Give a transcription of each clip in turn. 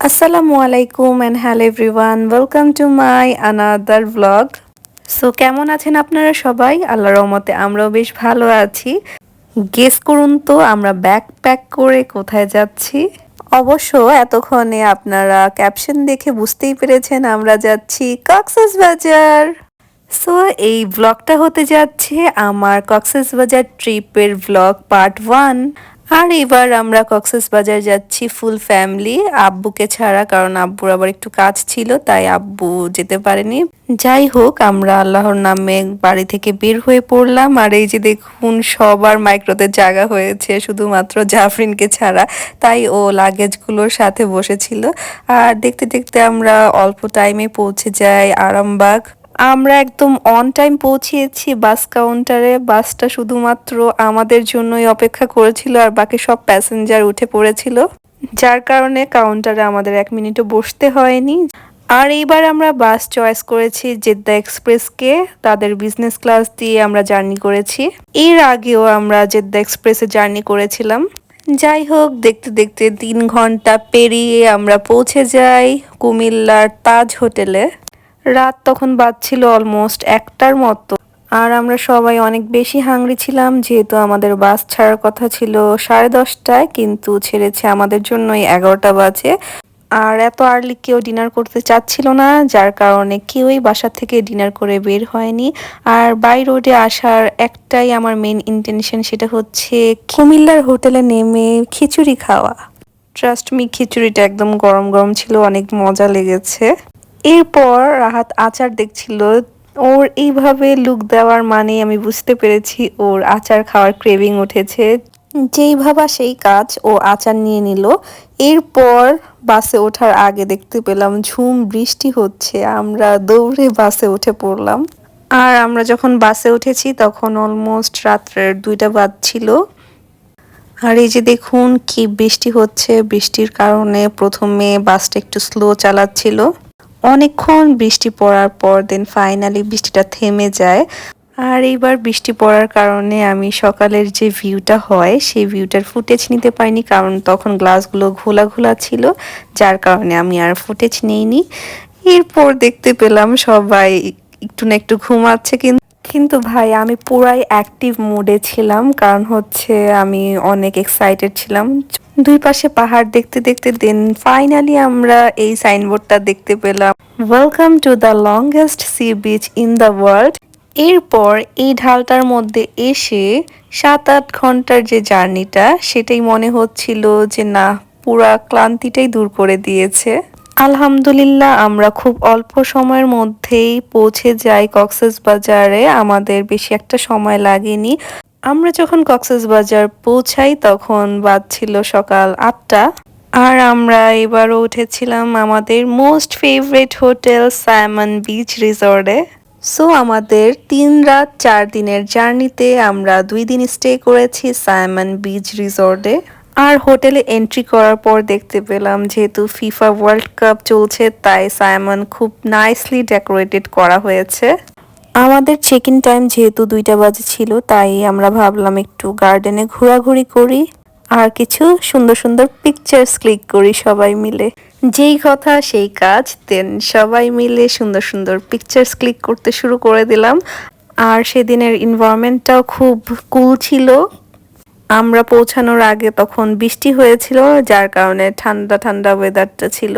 আসসালামু আলাইকুম and hello everyone, welcome to my another vlog. So কেমন আছেন আপনারা সবাই? আল্লাহর রহমতে আমরাও বেশ ভালো আছি। গেস করুন তো আমরা ব্যাকপ্যাক করে কোথায় যাচ্ছি? অবশ্য এতক্ষণে আপনারা ক্যাপশন দেখে বুঝতেই পেরেছেন আমরা যাচ্ছি কক্সবাজার। সো এই ব্লগটা হতে যাচ্ছে আমার কক্সবাজার ট্রিপের ব্লগ পার্ট 1। আর এবার আমরা কক্সবাজার যাচ্ছি ফুল ফ্যামিলি, আব্বুকে ছাড়া, কারণ আব্বুর আবার একটু কাজ ছিল তাই আব্বু যেতে পারেনি। যাই হোক, আমরা আল্লাহর নামে বাড়ি থেকে বের হয়ে পড়লাম। আর এই যে দেখুন সবার মাইক্রোতে জায়গা হয়েছে শুধুমাত্র জাফরিনকে ছাড়া, তাই ও লাগেজগুলোর সাথে বসেছিল। আর দেখতে দেখতে আমরা অল্প টাইমে পৌঁছে যাই আরামবাগ। আমরা একদম অন টাইম পৌঁছিয়েছি বাস কাউন্টারে। বাসটা শুধুমাত্র আমাদের জন্যই অপেক্ষা করেছিল আর বাকি সব প্যাসেঞ্জার উঠে পড়েছিল, যার কারণে কাউন্টারে আমাদের 1 মিনিটও বসতে হয়নি। আর এইবার আমরা বাস চয়েস করেছি জেদ্দা এক্সপ্রেসকে। তাদের বিজনেস ক্লাস দিয়ে আমরা জার্নি করেছি। এর আগেও আমরা জেদ্দা এক্সপ্রেসে জার্নি করেছিলাম। যাই হোক, দেখতে দেখতে 3 ঘন্টা পেরিয়ে আমরা পৌঁছে যাই কুমিল্লার তাজ হোটেলে। রাত তখন বাজছিল অলমোস্ট 1টার মতো। আর আমরা সবাই অনেক বেশি হাংরি ছিলাম, যেহেতু আমাদের বাস ছাড়ার কথা ছিল 10:30টায়, কিন্তু ছেড়েছে আমাদের জন্যই 11টা বাজে। আর এত আর্লি কেউ ডিনার করতে চাচ্ছিল না, যার কারণে কেউই বাসা থেকে ডিনার করে বের হয়নি। আর বাই রোডে আসার একটাই আমার মেন ইন্টেনশন, সেটা হচ্ছে কুমিল্লার হোটেলে নেমে খিচুড়ি খাওয়া। ট্রাস্ট মি, খিচুড়িটা একদম গরম গরম ছিল, অনেক মজা লেগেছে। এরপর রাহাত আচার দেখছিল। ওর এইভাবে লুক দেওয়ার মানে আমি বুঝতে পেরেছি ওর আচার খাওয়ার ক্রেভিং উঠেছে। যেই ভাবা সেই কাজ, ও আচার নিয়ে নিল। এরপর বাসে ওঠার আগে দেখতে পেলাম ঝুম বৃষ্টি হচ্ছে, আমরা দৌড়ে বাসে উঠে পড়লাম। আর আমরা যখন বাসে উঠেছি তখন অলমোস্ট রাত্রের 2টা বাজছিল। আর এই যে দেখুন কি বৃষ্টি হচ্ছে, বৃষ্টির কারণে প্রথমে বাসটা একটু স্লো চালাচ্ছিল। অনেকক্ষণ বৃষ্টি পড়ার পর দেন ফাইনালি বৃষ্টিটা থেমে যায়। আর এইবার বৃষ্টি পড়ার কারণে আমি সকালের যে ভিউটা হয় সেই ভিউটার ফুটেজ নিতে পারিনি, কারণ তখন গ্লাসগুলো ঘোলা ঘোলা ছিল, যার কারণে আমি আর ফুটেজ নেইনি। এরপর দেখতে পেলাম সবাই একটু না একটু ঘুমাচ্ছে, কিন্তু ভাই আমি পুরাই অ্যাক্টিভ মুডে ছিলাম, কারণ হচ্ছে আমি অনেক এক্সাইটেড ছিলাম। দুই পাশে পাহাড় দেখতে দেখতে দেন ফাইনালি আমরা এই সাইনবোর্ডটা দেখতে পেলাম, welcome to the longest sea beach in the world. এরপর এই ঢালটার মধ্যে এসে 7-8 ঘন্টার যে জার্নিটা, সেটাই মনে হচ্ছিল যে না, পুরা ক্লান্তিটাই দূর করে দিয়েছে। আলহামদুলিল্লাহ আমরা খুব অল্প সময়ের মধ্যেই পৌঁছে যাই কক্সবাজারে, আমাদের বেশি একটা সময় লাগেনি। আমরা যখন কক্সবাজার পৌঁছাই তখন বাজছিল সকাল 8টা। আর আমরা এবারও উঠেছিলাম আমাদের most favourite hotel Simon beach রিসর্টে। সো আমাদের 3 রাত 4 দিনের জার্নিতে আমরা 2 দিন স্টে করেছি সাইমন বিচ রিসর্টে। আর হোটেলে এন্ট্রি করার পর দেখতে পেলাম যেহেতু ফিফা ওয়ার্ল্ড কাপ চলছে, তাই সাইমন খুব নাইসলি ডেকোরেটেড করা হয়েছে। আমাদের চেক ইন টাইম যেহেতু 2টা বাজে ছিল, তাই আমরা ভাবলাম একটু গার্ডেনে ঘোরাঘুরি করি আর কিছু সুন্দর সুন্দর পিকচার্স ক্লিক করি সবাই মিলে। যেই কথা সেই কাজ, দেন সবাই মিলে সুন্দর সুন্দর পিকচার্স ক্লিক করতে শুরু করে দিলাম। আর সেদিনের এনভায়রনমেন্টটাও খুব কুল ছিল। আমরা পৌঁছানোর আগে তখন বৃষ্টি হয়েছিল, যার কারণে ঠান্ডা ঠান্ডা ওয়েদারটা ছিল।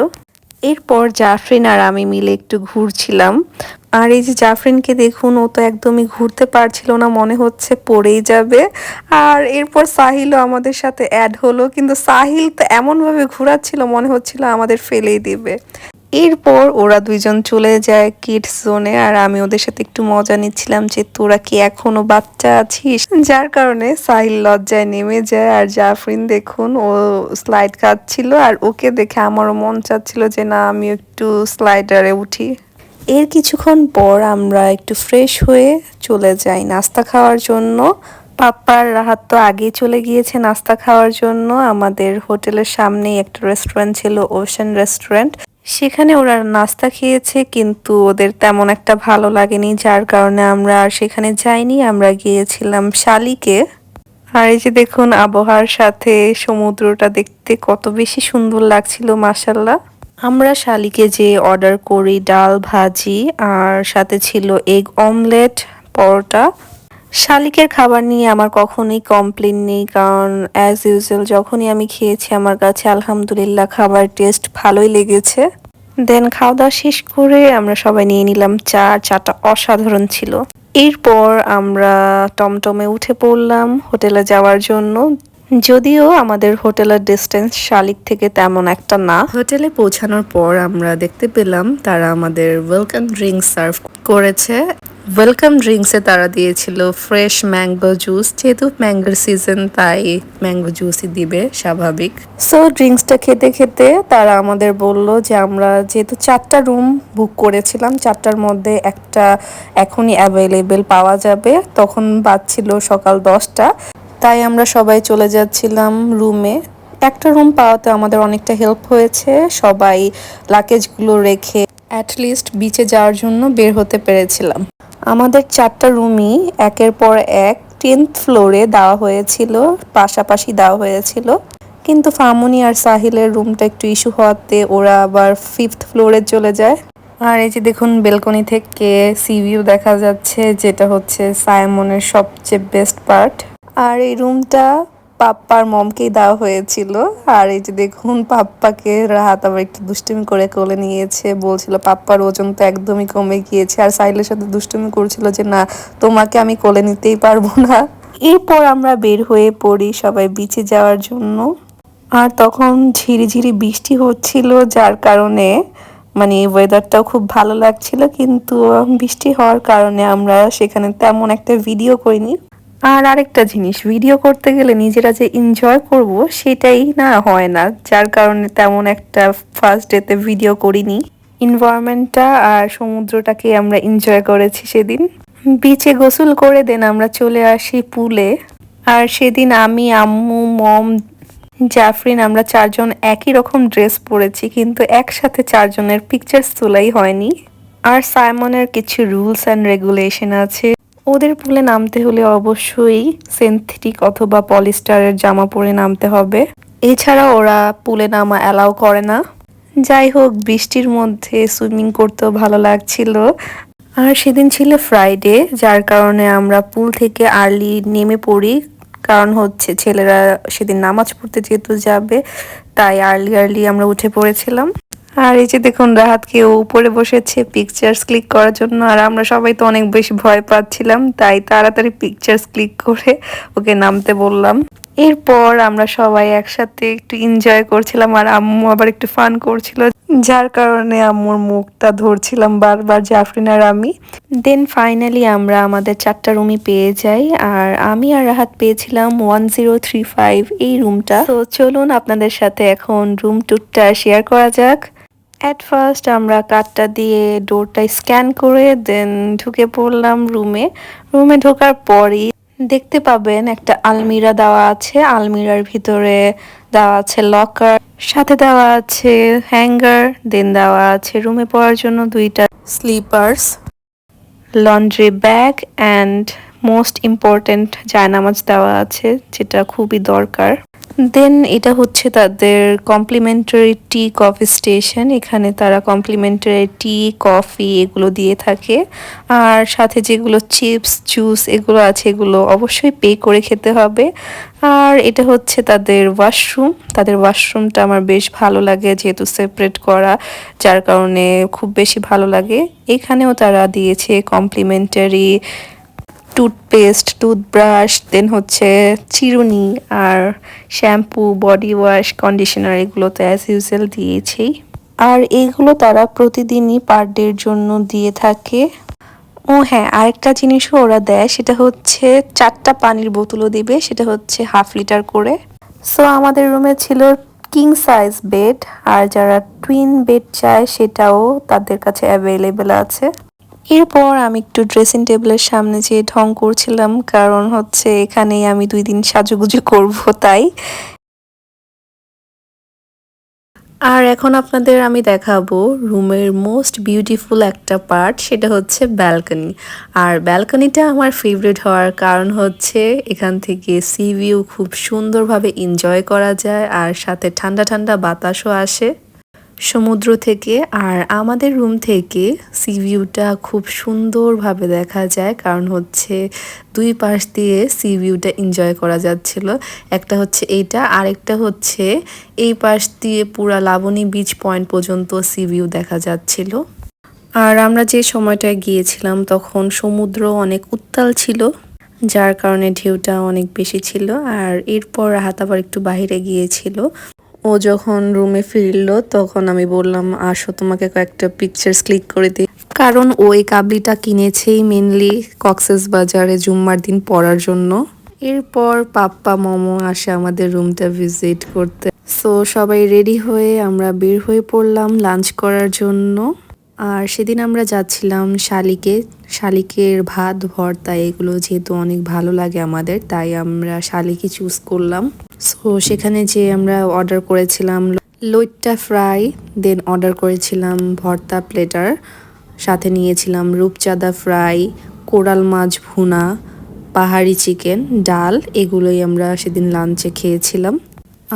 এরপর জাফরিন আর আমি মিলে একটু ঘুরছিলাম। আর এই যে জাফরিনকে দেখুন, ও তো একদমই ঘুরতে পারছিল না, মনে হচ্ছে পড়েই যাবে। আর এরপর সাহিলও আমাদের সাথে অ্যাড হলো, কিন্তু সাহিল তো এমনভাবে ঘোরাচ্ছিল মনে হচ্ছিল আমাদের ফেলেই দিবে। এরপর ওরা দুইজন চলে যায় কিডস জোনে, আর আমি ওদের সাথে একটু মজা নিচ্ছিলাম যে তোরা কি এখনো বাচ্চা আছিস, যার কারণে সাহিল লজ্জায় নেমে যায়। আর জাফরিন দেখুন ও স্লাইড খাচ্ছিল, আর ওকে দেখে আমারও মন চাচ্ছিল যে না, আমি একটু স্লাইডারে উঠি। এর কিছুক্ষণ পর আমরা একটু ফ্রেশ হয়ে চলে যাই নাস্তা খাওয়ার জন্য। পাপ্পার রাহাত তো আগেই চলে গিয়েছে নাস্তা খাওয়ার জন্য। আমাদের হোটেলের সামনেই একটা রেস্টুরেন্ট ছিল, ওশান রেস্টুরেন্ট। সেখানে ওরা নাস্তা খেয়েছে, কিন্তু ওদের তেমন একটা ভালো লাগেনি, যার কারণে আমরা আর সেখানে যাইনি। আমরা গিয়েছিলাম শালিকে। আর এই যে দেখুন আবহাওয়ার সাথে সমুদ্রটা দেখতে কত বেশি সুন্দর লাগছিল, মাশাল্লাহ। আমরা শালিকে যে অর্ডার করি ডাল ভাজি আর সাথে ছিল এগ অমলেট, পরোটা। শালিকের খাবার নিয়ে আমার কখনোই কমপ্লেন নেই, কারণ অ্যাজ ইউজুয়াল যখনই আমি খেয়েছি আমার কাছে আলহামদুলিল্লাহ খাবার টেস্ট ভালোই লেগেছে। দেন খাওয়া দাওয়া শেষ করে আমরা সবাই নিয়ে নিলাম চা। চাটা অসাধারণ ছিল। এরপর আমরা টমটমে উঠে পড়লাম হোটেলে যাওয়ার জন্য। যদিও আমাদের হোটেলের ডিস্টেন্স শালিক থেকে তেমন একটা না। হোটেলে পৌঁছানোর পর আমরা দেখতে পেলাম তারা আমাদের ওয়েলকাম ড্রিঙ্কস সার্ভ করেছে। ওয়েলকাম ড্রিঙ্কসে তারা দিয়েছিল ফ্রেশ ম্যাঙ্গো জুস। যেহেতু ম্যাঙ্গোর সিজন তাই ম্যাঙ্গো জুসই দিবে, স্বাভাবিক। সো ড্রিঙ্কসটা খেতে খেতে তারা আমাদের বলল যে আমরা যেহেতু 4টা রুম বুক করেছিলাম, 4টার মধ্যে একটা এখনই অ্যাভেলেবেল পাওয়া যাবে। তখন বাজছিল সকাল 10টা, তাই আমরা সবাই চলে যাচ্ছিলাম রুমে। একটা রুম পাওয়াতে আমাদের অনেকটা হেল্প হয়েছে। সবাই লাগেজগুলো রেখে অ্যাটলিস্ট বিচে যাওয়ার জন্য বের হতে পেরেছিলাম। আমাদের 4টা রুমই একের পর এক 10th ফ্লোরে দেওয়া হয়েছিল, পাশাপাশি দেওয়া হয়েছিল। কিন্তু ফামুনি আর সাহিলের রুমটা একটু ইস্যু হওয়াতে ওরা আবার 5th ফ্লোরে চলে যায়। আর এই যে দেখুন বেলকনি থেকে সি ভিউ দেখা যাচ্ছে, যেটা হচ্ছে সাইমনের সবচেয়ে বেস্ট পার্ট। আর এই রুমটা পাপ্পার মমকেই দেওয়া হয়েছিল। আর এই যে দেখুন পাপ্পাকে রাহাত আবার একটু দুষ্টুমি করে কোলে নিয়েছে, বলছিল পাপ্পার ওজন তো একদমই কমে গিয়েছে। আর সাইলের সাথে দুষ্টুমি করছিল যে না, তোমাকে আমি কোলে নিতেই পারবো না। এরপর আমরা বের হয়ে পড়ি সবাই বিচে যাওয়ার জন্য। আর তখন ঝিরিঝিরি বৃষ্টি হচ্ছিল, যার কারণে মানে ওয়েদারটাও খুব ভালো লাগছিল। কিন্তু বৃষ্টি হওয়ার কারণে আমরা সেখানে তেমন একটা ভিডিও করিনি। আর আরেকটা জিনিস, ভিডিও করতে গেলে নিজেরা যে এনজয় করব সেটাই না হয় না, যার কারণে তেমন একটা ফার্স্ট ডেতে ভিডিও করিনি। এনভায়রনমেন্টটা আর সমুদ্রটাকে আমরা এনজয় করেছি সেদিন। বিচে গোসল করে দেন আমরা চলে আসি পুলে। আর সেদিন আমি, আম্মু, মম, জাফরিন আমরা 4জন একই রকম ড্রেস পরেছি, কিন্তু একসাথে 4জনের পিকচার্স তোলাই হয়নি। আর সাইমনের কিছু রুলস অ্যান্ড রেগুলেশন আছে। ওদের পুলে নামতে হলে অবশ্যই সিনথেটিক অথবা পলিস্টারের জামা পরে নামতে হবে, এছাড়া ওরা পুলে নামা অ্যালাউ করে না। যাই হোক, বৃষ্টির মধ্যে সুইমিং করতেও ভালো লাগছিল। আর সেদিন ছিল ফ্রাইডে, যার কারণে আমরা পুল থেকে আর্লি নেমে পড়ি। কারণ হচ্ছে ছেলেরা সেদিন নামাজ পড়তে যেহেতু যাবে, তাই আর্লি আর্লি আমরা উঠে পড়েছিলাম। আর এই যে দেখুন রাহাতকে উপরে বসেছে পিকচার্স ক্লিক করার জন্য। আর আমরা সবাই তো অনেক বেশি ভয় পাচ্ছিলাম, তাই তাড়াতাড়ি পিকচার্স ক্লিক করে ওকে নামতে বললাম। এরপর আমরা সবাই একসাথে একটু এনজয় করছিলাম, আর আম্মু আবার একটু ফান করছিল, যার কারণে আম্মুর মুখটা ধরছিলাম বারবার জাফরিন আর আমি। দেন ফাইনালি আমরা আমাদের 4টা রুমই পেয়ে যাই। আর আমি আর রাহাত পেয়েছিলাম 1035 এই রুমটা। তো চলুন আপনাদের সাথে এখন রুম ট্যুরটা শেয়ার করা যাক। অ্যাট ফার্স্ট আমরা কার্ডটা দিয়ে ডোরটা স্ক্যান করে দেন ঢুকে পড়লাম রুমে। রুমে ঢোকার পরই দেখতে পাবেন একটা আলমিরা দেওয়া আছে। আলমিরার ভিতরে দেওয়া আছে লকার, সাথে দেওয়া আছে হ্যাঙ্গার, দেন দেওয়া আছে রুমে পরার জন্য 2টা slippers, laundry bag and most important জায়নামাজ দেওয়া আছে, যেটা খুবই দরকার। দেন এটা হচ্ছে তাদের কমপ্লিমেন্টারি টি কফি স্টেশন। এখানে তারা কমপ্লিমেন্টারি টি কফি এগুলো দিয়ে থাকে। আর সাথে যেগুলো চিপস জুস এগুলো আছে, এগুলো অবশ্যই পে করে খেতে হবে। আর এটা হচ্ছে তাদের ওয়াশরুম। তাদের ওয়াশরুমটা আমার বেশ ভালো লাগে, যেহেতু সেপারেট করা, যার কারণে খুব বেশি ভালো লাগে। এখানেও তারা দিয়েছে কমপ্লিমেন্টারি টুথপেস্ট, টুথব্রাশ, দেন হচ্ছে চিরুনি আর শ্যাম্পু, বডি ওয়াশ, কন্ডিশনার, এগুলো তো অ্যাজ ইউজুয়াল দিয়েছেই। আর এইগুলো তারা প্রতিদিনই পার ডের জন্য দিয়ে থাকে। ও হ্যাঁ, আরেকটা জিনিসও ওরা দেয়, সেটা হচ্ছে 4টা পানির বোতলও দিবে, সেটা হচ্ছে 1/2 লিটার করে। সো আমাদের রুমে ছিল কিং সাইজ বেড, আর যারা টুইন বেড চায় সেটাও তাদের কাছে অ্যাভেলেবেল আছে। এরপর আমি একটু ড্রেসিং টেবিলের সামনে যেয়ে ঢং করছিলাম, কারণ হচ্ছে এখানেই আমি 2 দিন সাজুগুজু করব তাই। আর এখন আপনাদের আমি দেখাবো রুমের মোস্ট বিউটিফুল একটা পার্ট, সেটা হচ্ছে ব্যালকনি। আর ব্যালকনিটা আমার ফেভারিট হওয়ার কারণ হচ্ছে এখান থেকে সি ভিউ খুব সুন্দরভাবে এনজয় করা যায়, আর সাথে ঠান্ডা ঠান্ডা বাতাসও আসে। সমুদ্র থেকে। আর আমাদের রুম থেকে সি ভিউটা খুব সুন্দরভাবে দেখা যায়, কারণ হচ্ছে দুই পাশ দিয়ে সি ভিউটা এনজয় করা যাচ্ছিল। একটা হচ্ছে এইটা, আরেকটা হচ্ছে এই পাশ দিয়ে পুরা লাবণী বিচ পয়েন্ট পর্যন্ত সি ভিউ দেখা যাচ্ছিল। আর আমরা যে সময়টায় গিয়েছিলাম তখন সমুদ্র অনেক উত্তাল ছিল, যার কারণে ঢেউটা অনেক বেশি ছিল। আর এরপর রাহাত আবার একটু বাইরে গিয়েছিল। ও যখন রুমে ফিরলো তখন আমি বললাম, আসো তোমাকে কয়েকটা পিকচার্স ক্লিক করে দিই, কারণ ওই কাবলিটা কিনেছেই মেনলি কক্সেস বাজারে জুম্মার দিন পরার জন্য। এরপর পাপ্পা মোমো আসে আমাদের রুমটা ভিজিট করতে। সো সবাই রেডি হয়ে আমরা বের হয়ে পড়লাম লাঞ্চ করার জন্য। আর সেদিন আমরা যাচ্ছিলাম শালিকের ভাত ভর্তা, এগুলো যেহেতু অনেক ভালো লাগে আমাদের, তাই আমরা শালিকই চুজ করলাম। সো সেখানে যে আমরা অর্ডার করেছিলাম লইট্টা ফ্রাই, দেন অর্ডার করেছিলাম ভর্তা প্লেটার, সাথে নিয়েছিলাম রূপচাঁদা ফ্রাই, কোরাল মাছ ভুনা, পাহাড়ি চিকেন, ডাল, এগুলোই আমরা সেদিন লাঞ্চে খেয়েছিলাম।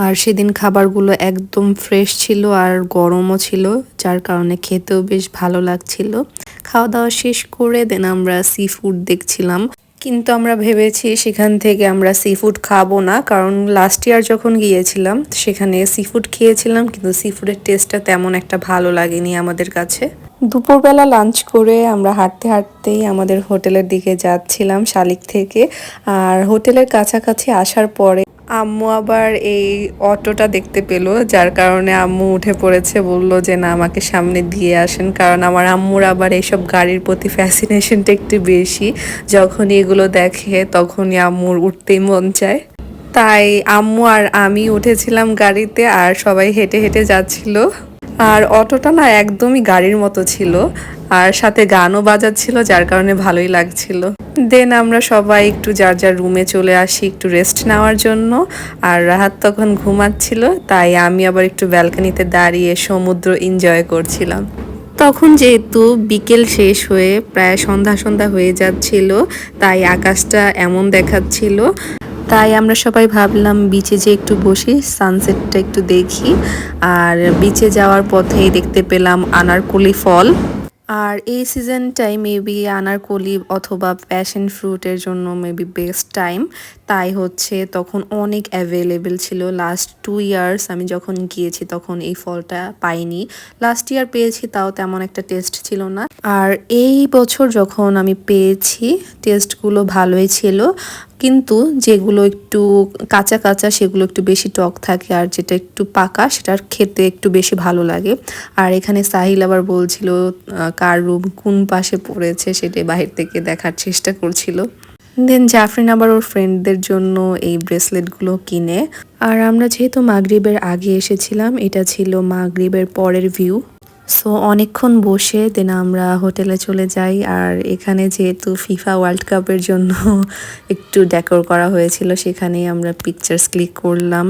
আর সেদিন খাবারগুলো একদম ফ্রেশ ছিল আর গরমও ছিল, যার কারণে খেতেও বেশ ভালো লাগছিল। খাওয়া দাওয়া শেষ করে দেন আমরা সি ফুড দেখছিলাম, কিন্তু আমরা ভেবেছি সেখান থেকে আমরা সি ফুড খাবো না, কারণ লাস্ট ইয়ার যখন গিয়েছিলাম সেখানে সি ফুড খেয়েছিলাম, কিন্তু সি ফুডের টেস্টটা তেমন একটা ভালো লাগেনি আমাদের কাছে। দুপুরবেলা লাঞ্চ করে আমরা হাঁটতে হাঁটতেই আমাদের হোটেলের দিকে যাচ্ছিলাম শালিক থেকে। আর হোটেলের কাছাকাছি আসার পরে আম্মু আবার এই অটোটা দেখতে পেলো, যার কারণে আম্মু উঠে পড়েছে, বলল যে না আমাকে সামনে দিয়ে আসেন, কারণ আমার আম্মুর আবার এইসব গাড়ির প্রতি ফ্যাসিনেশনটা একটু বেশি। যখনই এগুলো দেখে তখনই আম্মুর উঠতেই মন চায়। তাই আম্মু আর আমি উঠেছিলাম গাড়িতে, আর সবাই হেঁটে হেঁটে যাচ্ছিল। আর অটোটা না একদমই গাড়ির মতো ছিল, আর সাথে গানও বাজাচ্ছিল, যার কারণে ভালোই লাগছিল। দেন আমরা সবাই একটু যার যার রুমে চলে আসি একটু রেস্ট নেওয়ার জন্য। আর রাহাত তখন ঘুমাচ্ছিল, তাই আমি আবার একটু ব্যালকনিতে দাঁড়িয়ে সমুদ্র এনজয় করছিলাম। তখন যেহেতু বিকেল শেষ হয়ে প্রায় সন্ধ্যা সন্ধ্যা হয়ে যাচ্ছিল, তাই আকাশটা এমন দেখাচ্ছিল, তাই আমরা সবাই ভাবলাম বিচে যে একটু বসি, সানসেটটা একটু দেখি। আর বিচে যাওয়ার পথেই দেখতে পেলাম আনারকলি ফল। আর এই সিজনটাই মেবি আনারকলি অথবা প্যাশন ফ্রুটের জন্য মেবি বেস্ট টাইম, তাই হচ্ছে তখন অনেক অ্যাভেলেবেল ছিল। লাস্ট 2 ইয়ার্স আমি যখন গিয়েছি তখন এই ফলটা পাইনি, লাস্ট ইয়ার পেয়েছি, তাও তেমন একটা টেস্ট ছিল না। আর এই বছর যখন আমি পেয়েছি টেস্টগুলো ভালোই ছিল, কিন্তু যেগুলো একটু কাঁচা কাঁচা সেগুলো একটু বেশি টক থাকে, আর যেটা একটু পাকা সেটার খেতে একটু বেশি ভালো লাগে। আর এখানে সাহিল আবার বলছিল কার রুম কোন পাশে পড়েছে সেটা বাহির থেকে দেখার চেষ্টা করছিল। দেন জাফরিন আবার ওর ফ্রেন্ডদের জন্য এই ব্রেসলেটগুলো কিনে। আর আমরা যেহেতু মাগরিবের আগে এসেছিলাম, এটা ছিল মাগরিবের পরের ভিউ। সো অনেকক্ষণ বসে দেন আমরা হোটেলে চলে যাই। আর এখানে যেহেতু ফিফা ওয়ার্ল্ড কাপের জন্য একটু ডেকোর করা হয়েছিল, সেখানেই আমরা পিকচার্স ক্লিক করলাম।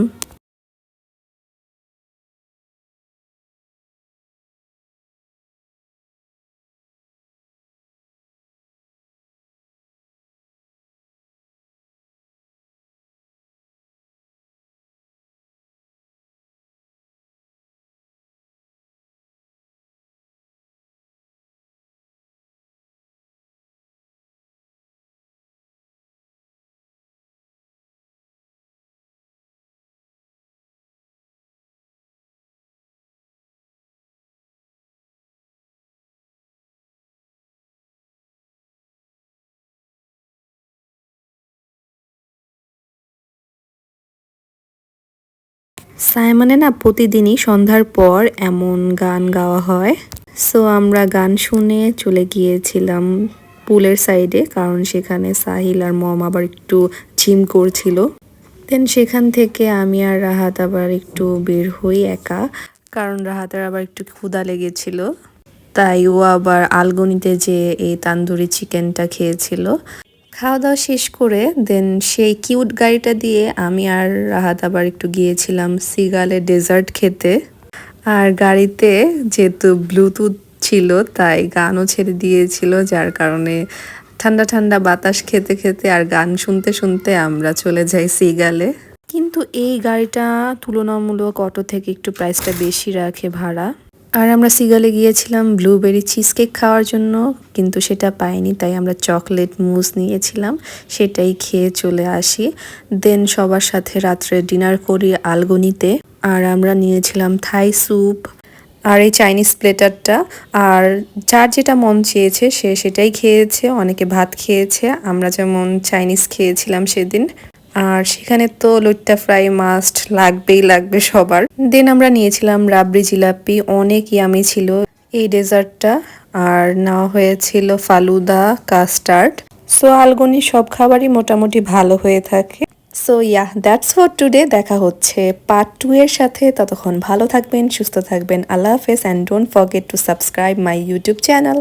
সাইমনে না প্রতিদিনই সন্ধ্যার পর এমন গান গাওয়া হয়। সো আমরা গান শুনে চলে গিয়েছিলাম পুলের সাইডে, কারণ সেখানে সাহিল আর মম আবার একটু জিম করছিল। দেন সেখান থেকে আমি আর রাহাত আবার একটু বের হই একা, কারণ রাহাতের আবার একটু ক্ষুধা লেগেছিল, তাই ও আবার আলগনিতে যে এই তান্দুরি চিকেনটা খেয়েছিল। খাওয়া দাওয়া শেষ করে দেন সেই কিউট গাড়িটা দিয়ে আমি আর রাহাত আবার একটু গিয়েছিলাম সিগালে ডেজার্ট খেতে। আর গাড়িতে যেহেতু ব্লুটুথ ছিল তাই গানও ছেড়ে দিয়েছিল, যার কারণে ঠান্ডা ঠান্ডা বাতাস খেতে খেতে আর গান শুনতে শুনতে আমরা চলে যাই সিগালে। কিন্তু এই গাড়িটা তুলনামূলক অটো থেকে একটু প্রাইসটা বেশি রাখে ভাড়া। আর আমরা সিগালে গিয়েছিলাম ব্লুবেরি চিজ কেক খাওয়ার জন্য, কিন্তু সেটা পাইনি, তাই আমরা চকলেট মুজ নিয়েছিলাম, সেটাই খেয়ে চলে আসি। দেন সবার সাথে রাত্রে ডিনার করি আলগোনিতে। আর আমরা নিয়েছিলাম থাই স্যুপ আর এই চাইনিজ প্লেটারটা। আর যার যেটা মন চেয়েছে সে সেটাই খেয়েছে, অনেকে ভাত খেয়েছে, আমরা যেমন চাইনিজ খেয়েছিলাম সেদিন। আর সেখানে তো লইট্টা ফ্রাই মাস্ট লাগবে সবার। দেন আমরা নিয়েছিলাম রাবড়ি জিলাপি, অনেক ইয়ামি ছিল এই ডেজার্টটা। আর নেওয়া হয়েছিল ফালুদা, কাস্টার্ড। সো আলগনি সব খাবারই মোটামুটি ভালো হয়ে থাকে। So that's for today. দেখা হচ্ছে পার্ট 2 এর সাথে। ততক্ষণ ভালো থাকবেন, সুস্থ থাকবেন। আল্লাহ হাফেজ, and don't forget to subscribe my YouTube channel.